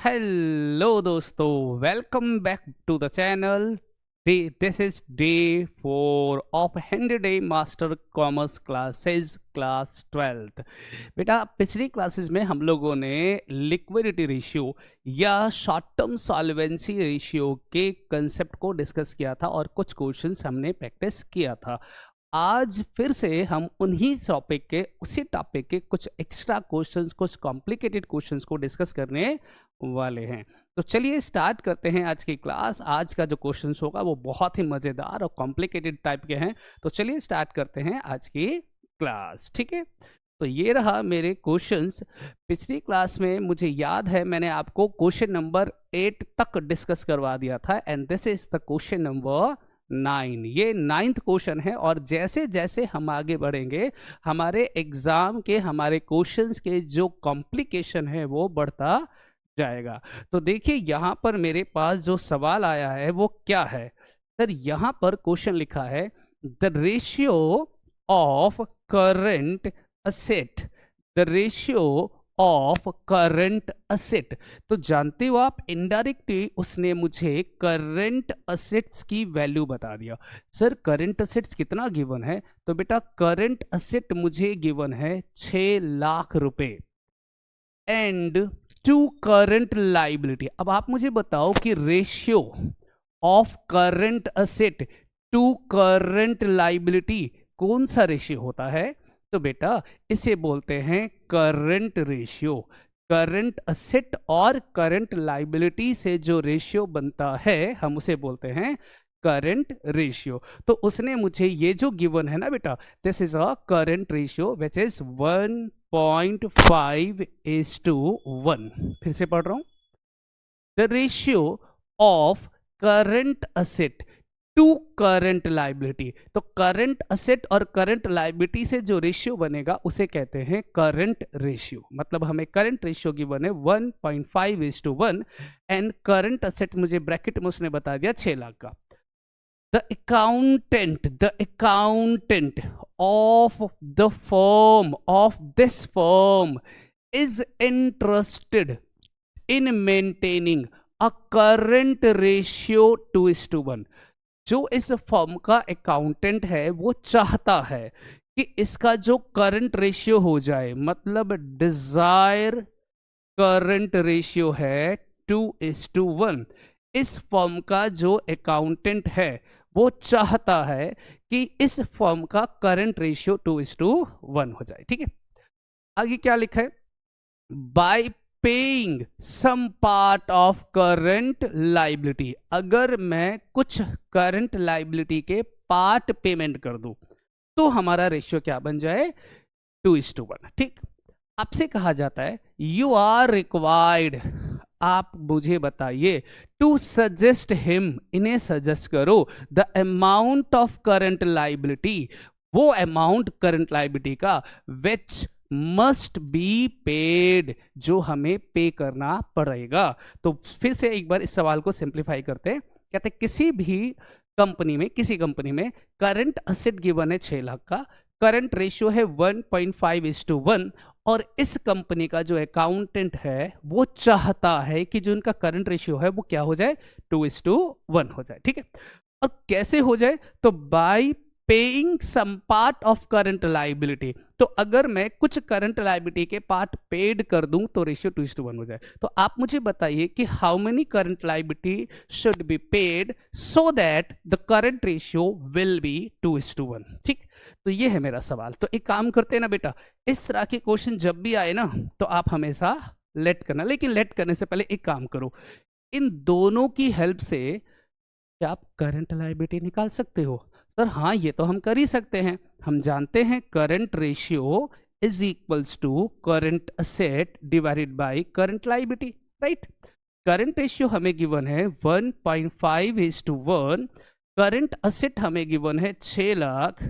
Hello दोस्तों, welcome back to the channel. This is day 4 of 100 day master commerce classes class 12th। बेटा, पिछली classes में हम लोगों ने लिक्विडिटी रेशियो या शॉर्ट टर्म सॉल्वेंसी रेशियो के कंसेप्ट को डिस्कस किया था और कुछ क्वेश्चंस हमने प्रैक्टिस किया था। आज फिर से हम उसी टॉपिक के कुछ एक्स्ट्रा क्वेश्चंस, कुछ कॉम्प्लिकेटेड क्वेश्चंस को डिस्कस करने वाले हैं। तो चलिए स्टार्ट करते हैं आज की क्लास। आज का जो क्वेश्चंस होगा वो बहुत ही मजेदार और कॉम्प्लिकेटेड टाइप के हैं। तो चलिए स्टार्ट करते हैं आज की क्लास, ठीक है। तो ये रहा मेरे क्वेश्चंस। पिछली क्लास में मुझे याद है मैंने आपको क्वेश्चन नंबर 8 तक डिस्कस करवा दिया था and this is the question number 9। ये 9th क्वेश्चन है और जैसे जैसे हम आगे बढ़ेंगे हमारे एग्जाम के, हमारे क्वेश्चंस के जो कॉम्प्लिकेशन है वो बढ़ता जाएगा। तो देखिए यहाँ पर मेरे पास जो सवाल आया है वो क्या है। सर यहाँ पर क्वेश्चन लिखा है the ratio of current asset, the ratio of current asset. तो जानते हो आप, इनडायरेक्टली उसने मुझे करंट असेट्स की वैल्यू बता दिया। सर करंट असेट्स कितना गिवन है? तो बेटा करंट असेट मुझे गिवन है 6 लाख रुपए एंड टू करंट लाइबिलिटी। अब आप मुझे बताओ कि ratio of current asset to current liability कौन सा रेशियो होता है? तो बेटा इसे बोलते हैं करंट रेशियो। करंट असेट और करंट लाइबिलिटी से जो रेशियो बनता है हम उसे बोलते हैं करंट रेशियो। तो उसने मुझे ये जो गिवन है ना बेटा, this is a current ratio which is 1.5:1। फिर से पढ़ रहा हूं, the ratio of current asset to current liability. तो करंट असेट और करंट लाइबिलिटी से जो रेशियो बनेगा उसे कहते हैं करंट रेशियो। मतलब हमें करंट रेशियो गिवन है 1.5:1 एंड करंट असेट मुझे ब्रैकेट में उसने बता दिया 6 लाख का। The accountant of the firm, of this firm, is interested in maintaining a current ratio 2:1। जो इस फर्म का अकाउंटेंट है वो चाहता है कि इसका जो करंट रेशियो हो जाए, मतलब डिजायर करंट रेशियो है 2:1। इस फर्म का जो अकाउंटेंट है वो चाहता है कि इस फर्म का करंट रेशियो 2:1 हो जाए, ठीक है। आगे क्या लिखा है? By paying some part of current liability. अगर मैं कुछ करंट लाइबिलिटी के पार्ट पेमेंट कर दूं तो हमारा रेशियो क्या बन जाए? 2:1, ठीक। आपसे कहा जाता है यू आर रिक्वायर्ड, आप मुझे बताइए, टू सजेस्ट हिम, इन्हें सजेस्ट करो, the amount of current liability, वो अमाउंट करंट लाइबिलिटी का विच मस्ट बी पेड, जो हमें पे करना पड़ेगा। तो फिर से एक बार इस सवाल को सिंप्लीफाई करते हैं। कहते हैं किसी कंपनी में करंट असेट गिवन है 6 लाख का, करंट रेशियो है 1.5:1 और इस कंपनी का जो अकाउंटेंट है वो चाहता है कि जो इनका करंट रेशियो है वो क्या हो जाए? 2:1 हो जाए, ठीक है। और कैसे हो जाए? तो by paying some part of current liability. तो अगर मैं कुछ करंट लाइबिलिटी के पार्ट पेड कर दूं तो रेशियो 2:1 हो जाए। तो आप मुझे बताइए कि how many current liability should be paid so that the current ratio will be 2:1, ठीक। तो ये है मेरा सवाल। तो एक काम करते हैं ना बेटा, इस तरह के क्वेश्चन जब भी आए ना तो आप हमेशा लेट करना, लेकिन लेट करने से पहले एक काम करो, इन दोनों की हेल्प से क्या आप करंट लायबिलिटी निकाल सकते हो? सर हाँ, ये तो हम कर ही सकते हैं। हम जानते हैं current ratio is equals to current asset divided by current liability, right. Current ratio हमें गिवन है 1.5:1, करंट असेट हमें गिवन है 6 लाख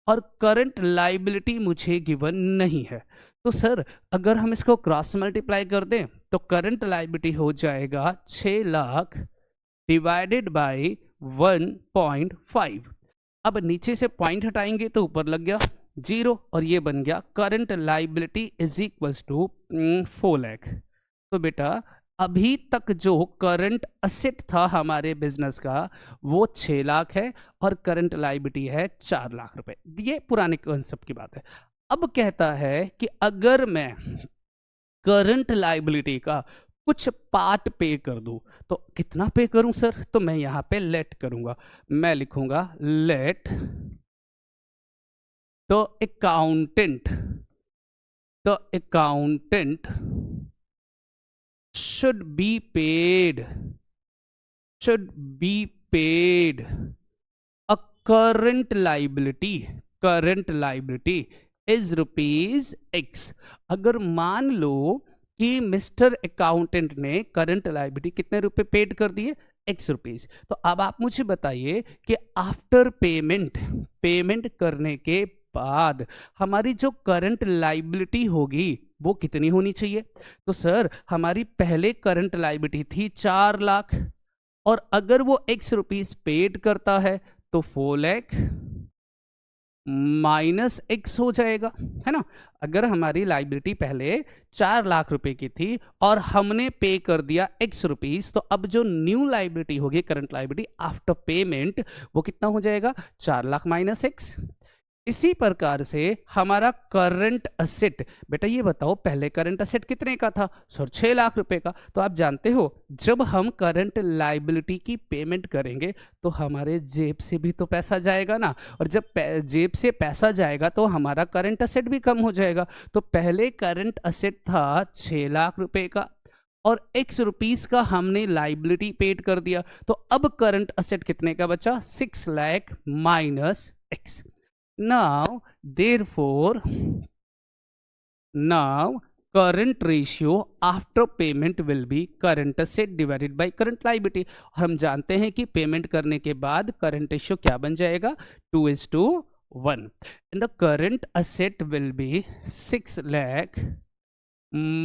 और करंट लाइबिलिटी मुझे गिवन नहीं है। तो सर अगर हम इसको क्रॉस मल्टीप्लाई कर दें तो करंट लाइबिलिटी हो जाएगा 6 लाख डिवाइडेड बाय 1.5। अब नीचे से पॉइंट हटाएंगे तो ऊपर लग गया 0 और ये बन गया current liability is equals to 4 lakh. तो बेटा अभी तक जो करंट असेट था हमारे बिजनेस का वो 6 लाख है और करंट लायबिलिटी है 4 लाख रुपए। ये पुराने कंसेप्ट की बात है। अब कहता है कि अगर मैं करंट लायबिलिटी का कुछ पार्ट पे कर दूं तो कितना पे करूं सर? तो मैं यहां पे लेट करूंगा, मैं लिखूंगा लेट तो accountant should be paid a current liability is rupees x। अगर मान लो कि मिस्टर अकाउंटेंट ने करंट लायबिलिटी कितने रुपए पेड कर दिए, x रुपीज, तो अब आप मुझे बताइए कि आफ्टर पेमेंट करने के बाद हमारी जो करंट लायबिलिटी होगी वो कितनी होनी चाहिए? तो सर हमारी पहले करंट लायबिलिटी थी 4 लाख और अगर वो x रुपीज पेड करता है तो 4 लाख माइनस x हो जाएगा, है ना। अगर हमारी लायबिलिटी पहले 4 लाख रुपए की थी और हमने पे कर दिया x रुपीज, तो अब जो न्यू लायबिलिटी होगी करंट लायबिलिटी आफ्टर पेमेंट वो कितना हो जाएगा? 4 लाख माइनस x। इसी प्रकार से हमारा करंट असेट, बेटा ये बताओ पहले करंट असेट कितने का था सर? 6 लाख रुपए का। तो आप जानते हो जब हम करंट लायबिलिटी की पेमेंट करेंगे तो हमारे जेब से भी तो पैसा जाएगा ना, और जब जेब से पैसा जाएगा तो हमारा करंट असेट भी कम हो जाएगा। तो पहले करंट असेट था 6 लाख रुपए का और x रुपीस का हमने लायबिलिटी पेड कर दिया, तो अब करंट असेट कितने का बचा? 6 lakh minus x। Now, therefore, current ratio after payment will be current asset divided by current liability। हम जानते हैं कि पेमेंट करने के बाद करंट रेशियो क्या बन जाएगा? 2:1। and the current asset will be 6 lakh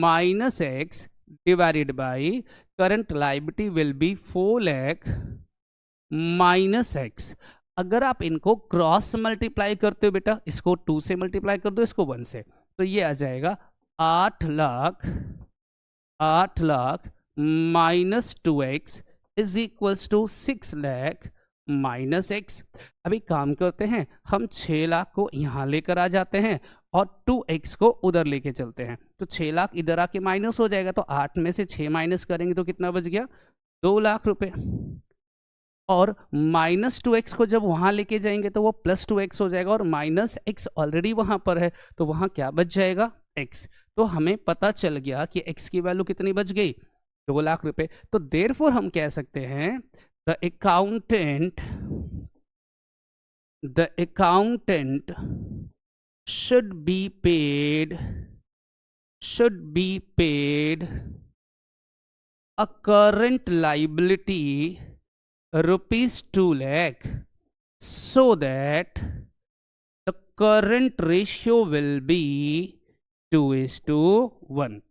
minus x divided by current liability will be 4 lakh minus x। अगर आप इनको क्रॉस मल्टीप्लाई करते हो बेटा, इसको 2 से मल्टीप्लाई कर दो, इसको 1 से, तो ये आ जाएगा 8 lakh minus 2x is equals to 6 lakh minus x। अभी काम करते हैं, हम 6 लाख को यहां लेकर आ जाते हैं और 2x को उधर लेके चलते हैं, तो 6 लाख इधर आके माइनस हो जाएगा, तो 8 में से 6 माइनस करेंगे तो कितना बच गया? 2 लाख रुपए। और माइनस 2x को जब वहां लेके जाएंगे तो वो प्लस 2x हो जाएगा, और माइनस x ऑलरेडी वहां पर है तो वहां क्या बच जाएगा? x। तो हमें पता चल गया कि x की वैल्यू कितनी बच गई? 2 लाख रुपए। तो देयरफॉर हम कह सकते हैं the accountant should be paid a current liability rupees 2 lakh so that the current ratio will be 2:1।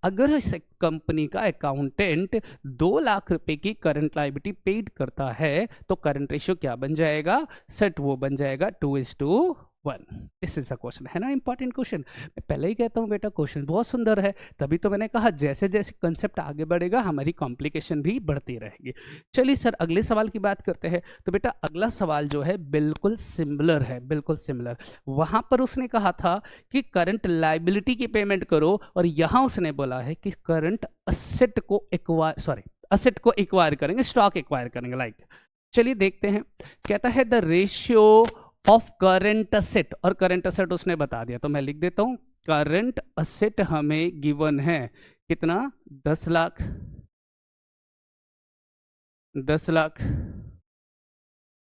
अगर इस कंपनी का अकाउंटेंट 2 लाख रुपए की करंट लायबिलिटी पेड करता है तो करंट रेशियो क्या बन जाएगा? सेट वो बन जाएगा 2:1। दिस इज द क्वेश्चन, है ना इंपॉर्टेंट क्वेश्चन। मैं पहले ही कहता हूं बेटा क्वेश्चन बहुत सुंदर है, तभी तो मैंने कहा जैसे जैसे कंसेप्ट आगे बढ़ेगा हमारी कॉम्प्लिकेशन भी बढ़ती रहेगी। चलिए सर अगले सवाल की बात करते हैं। तो बेटा अगला सवाल जो है बिल्कुल सिमिलर है, बिल्कुल सिमिलर। वहां पर उसने कहा था कि करंट लायबिलिटी की पेमेंट करो, और यहां उसने बोला है कि करंट असेट को एक्वायर करेंगे, स्टॉक एक्वायर करेंगे लाइक। चलिए देखते हैं, कहता है the ratio of current asset, और करंट असेट उसने बता दिया तो मैं लिख देता हूं करंट असेट हमें गिवन है कितना? 10 लाख।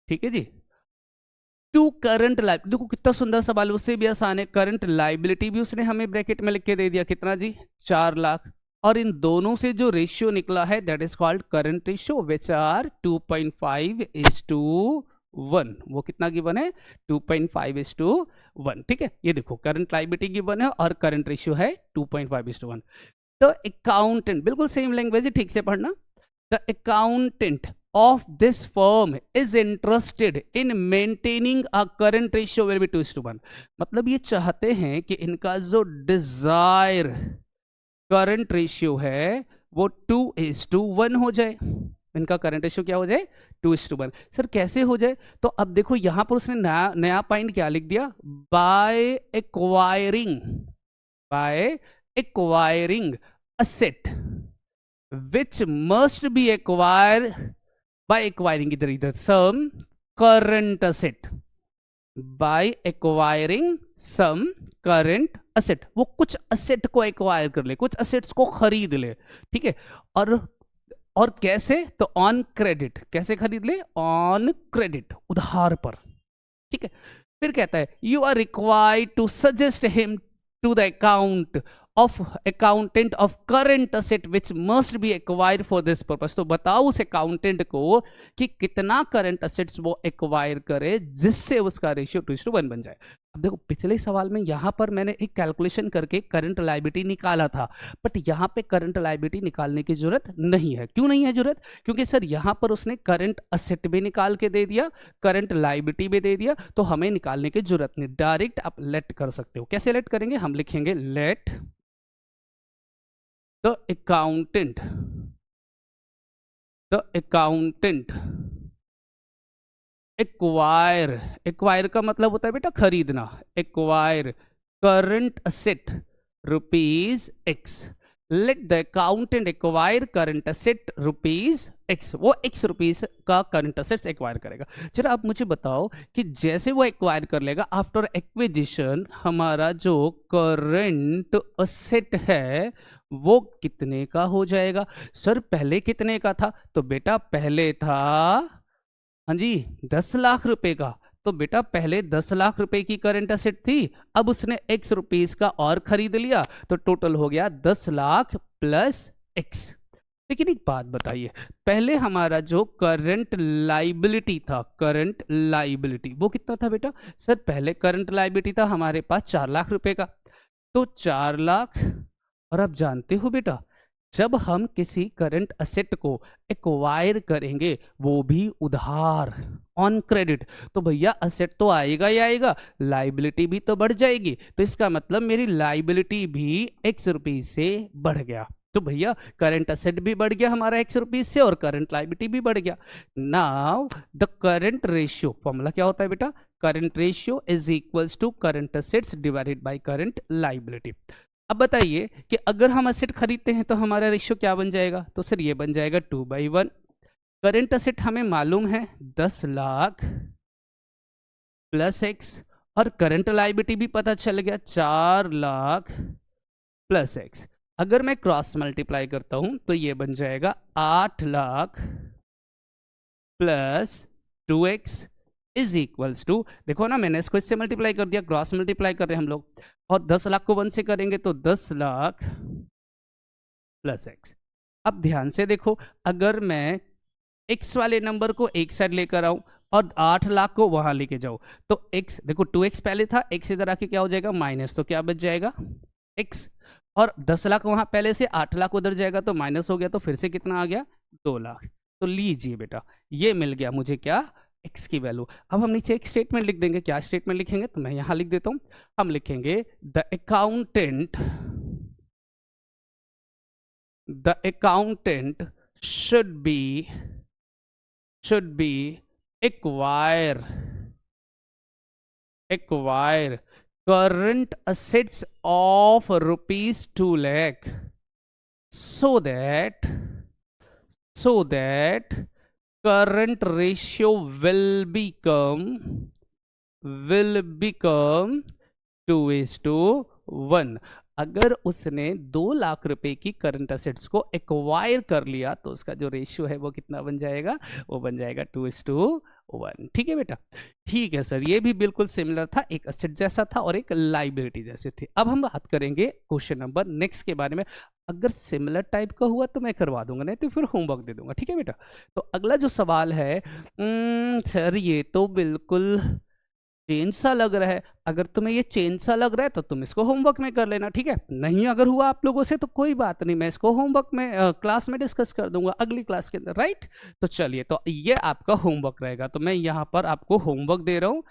ठीक है जी। टू करंट लाइबिलिटी, देखो कितना सुंदर सवाल, उससे भी आसान है। करंट लाइबिलिटी भी उसने हमें ब्रैकेट में लिख के दे दिया, कितना जी? 4 लाख। और इन दोनों से जो रेशियो निकला है that is called current ratio which are 2.5:1। वो कितना गिवन है? 2.5:1। ठीक है, ये देखो करंट लायबिलिटी गिवन है और करंट रेशियो है 2.5:1। द अकाउंटेंट, बिल्कुल सेम लैंग्वेज है, ठीक से पढ़ना। The accountant of this firm is interested in maintaining a current ratio will be 2:1। मतलब ये चाहते हैं कि इनका जो डिजायर करंट रेशियो है वो 2:1 हो जाए, इनका करंट रेशियो क्या हो जाए 2:1। सर कैसे हो जाए? तो अब देखो यहां पर उसने नया नया पॉइंट क्या लिख दिया, by acquiring asset which must be acquire by acquiring, इधर इधर some current asset, by acquiring some current asset, वो कुछ असेट को एक्वायर कर ले, कुछ असेट्स को खरीद ले, ठीक है। और कैसे? तो ऑन क्रेडिट, कैसे खरीद ले? ऑन क्रेडिट, उधार पर, ठीक है। फिर कहता है you are required to suggest him to the accountant of current asset which must be acquired for this purpose. तो बताओ उस अकाउंटेंट को कि कितना करंट असेट्स वो एक्वायर करे जिससे उसका रेशियो 2:1 बन जाए। अब देखो पिछले सवाल में यहां पर मैंने एक कैलकुलेशन करके करंट लायबिलिटी निकाला था, बट यहां पे करंट लायबिलिटी निकालने की जरूरत नहीं है। क्यों नहीं है जरूरत? क्योंकि सर यहां पर उसने करंट असेट भी निकाल के दे दिया, करंट लायबिलिटी भी दे दिया, तो हमें निकालने की जरूरत नहीं। डायरेक्ट आप लेट कर सकते हो। कैसे लेट करेंगे? हम लिखेंगे लेट द अकाउंटेंट एक्वायर का मतलब होता है बेटा खरीदना, acquire current asset ₹X। Let the accountant acquire current asset ₹X, वो ₹X का करंट असेट्स एक्वायर करेगा। चलो आप मुझे बताओ कि जैसे वो एक्वायर कर लेगा आफ्टर एक्विजिशन, हमारा जो करंट असेट है वो कितने का हो जाएगा? सर पहले कितने का था? तो बेटा पहले था, हाँ जी, 10 लाख रुपए का। तो बेटा पहले 10 लाख रुपए की करंट असेट थी, अब उसने ₹X का और खरीद लिया, तो टोटल हो गया 10 लाख प्लस X। लेकिन एक बात बताइए, पहले हमारा जो करंट लाइबिलिटी था, करंट लाइबिलिटी वो कितना था बेटा? सर पहले करंट लाइबिलिटी था हमारे पास 4 लाख रुपए का, तो 4 लाख। और आप जानते हो बेटा जब हम किसी करंट असेट को एक्वायर करेंगे वो भी उधार, ऑन क्रेडिट, तो भैया असेट तो आएगा ही आएगा, लाइबिलिटी भी तो बढ़ जाएगी। तो इसका मतलब मेरी लाइबिलिटी भी ₹X से बढ़ गया। तो भैया करंट असेट भी बढ़ गया हमारा ₹X से और करंट लाइबिलिटी भी बढ़ गया। Now the current ratio, formula क्या होता है बेटा? Current ratio is equals to current assets divided by current liability. अब बताइए कि अगर हम असेट खरीदते हैं तो हमारा रेशियो क्या बन जाएगा? तो सर ये बन जाएगा 2/1। करंट असेट हमें मालूम है 10 लाख प्लस X, और करंट लायबिलिटी भी पता चल गया 4 लाख प्लस X। अगर मैं क्रॉस मल्टीप्लाई करता हूं तो ये बन जाएगा 8 lakh plus 2X is equals to, देखो ना मैंने इसको इससे मल्टीप्लाई कर दिया, क्रॉस मल्टीप्लाई कर रहे हैं हम लोग, और 10 लाख को 1 से करेंगे तो 10 लाख प्लस X। अब ध्यान से देखो, अगर मैं X वाले नंबर को एक साइड लेकर आऊं और 8 लाख को वहां लेके जाऊं तो X, देखो 2X पहले था, X इधर आके क्या हो जाएगा माइनस, तो क्या बच जाएगा X, और 10 लाख वहां पहले से, 8 लाख उधर जाएगा तो माइनस हो गया, तो फिर से कितना आ गया 2 लाख। तो लीजिए बेटा ये मिल गया मुझे क्या, X की वैल्यू। अब हम नीचे एक स्टेटमेंट लिख देंगे। क्या स्टेटमेंट लिखेंगे? तो मैं यहां लिख देता हूं, हम लिखेंगे the accountant should be acquire current assets of ₹2 lakh so that current ratio will become 2:1। अगर उसने 2 लाख रुपए की करंट असेट्स को एक्वायर कर लिया तो उसका जो रेशियो है वो कितना बन जाएगा? वो बन जाएगा 2:1। ठीक है बेटा? ठीक है सर, ये भी बिल्कुल सिमिलर था, एक असेट जैसा था और एक लाइबिलिटी जैसे थी। अब हम बात करेंगे क्वेश्चन नंबर नेक्स्ट के बारे में। अगर सिमिलर टाइप का हुआ तो मैं करवा दूंगा, नहीं तो फिर होमवर्क दे दूंगा। ठीक है बेटा? तो अगला जो सवाल है, सर ये तो बिल्कुल चेंज सा लग रहा है। अगर तुम्हें ये चेंज सा लग रहा है तो तुम इसको होमवर्क में कर लेना, ठीक है? नहीं अगर हुआ आप लोगों से तो कोई बात नहीं, मैं इसको होमवर्क में क्लास में डिस्कस कर दूंगा अगली क्लास के अंदर, राइट? तो चलिए, तो ये आपका होमवर्क रहेगा। तो मैं यहाँ पर आपको होमवर्क दे रहा हूँ।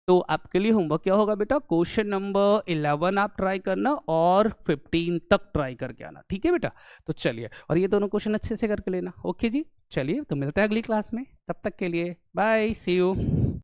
तो आपके लिए होमवर्क क्या होगा बेटा, क्वेश्चन नंबर 11 आप ट्राई करना और 15 तक ट्राई करके आना, ठीक है बेटा। तो चलिए, और ये दोनों क्वेश्चन अच्छे से करके लेना। ओके जी, चलिए तो मिलते हैं अगली क्लास में, तब तक के लिए बाय, सी यू।